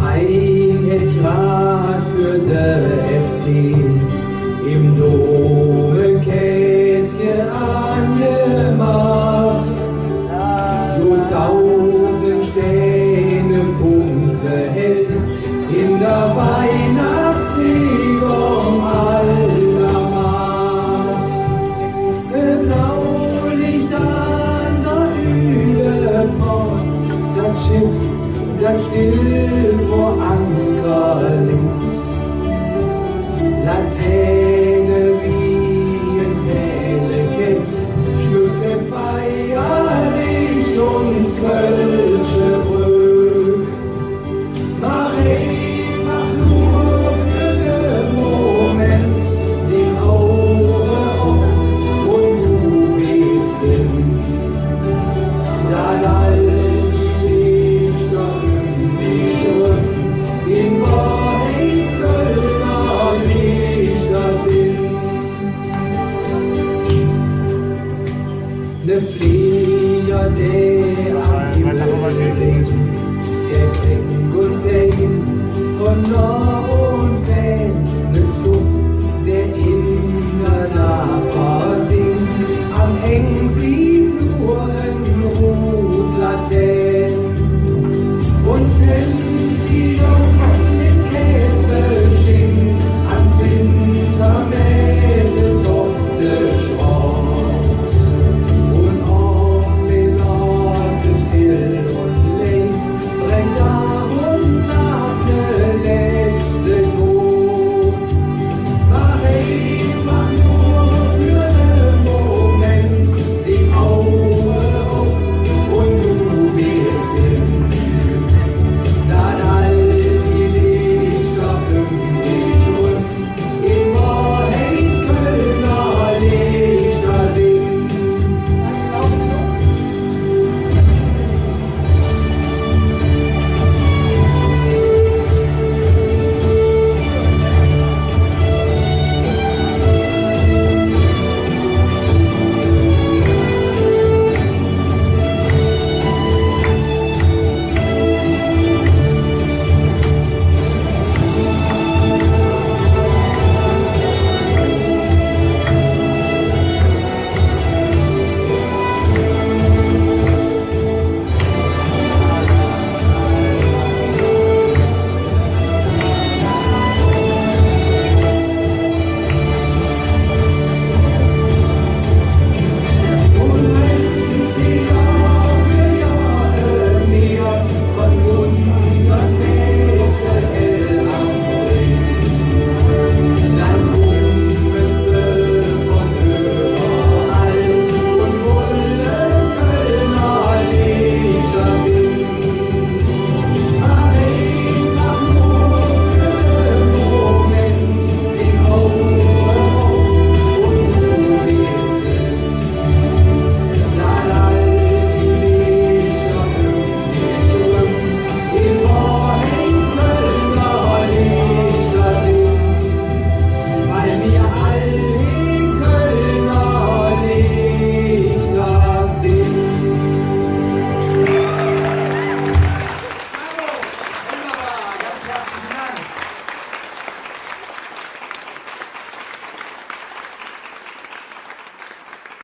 Heim het grad für de FC im Dome Kätzchen angemacht. Jo tausend Sterne funke hell in der Weihnachtssigung aller Macht. Blaulicht an der Ülepost, das Schiff, das still vor Anker liegt. Laterne wie ein Hellekett schmückt feierlich uns Kölsche Brück. Mach einfach nur für den Moment den Auge auf und du bist hin. Dann all die Lichter um dich rum, in Wahrheit Kölner Lichter sind. Ne Flieger, der am Himmel hängt, der kriegt uns hin von Nord und Fan, ne Zug, der in der Nacht versinkt. Am Eng blieb nur ein Rotlaternen und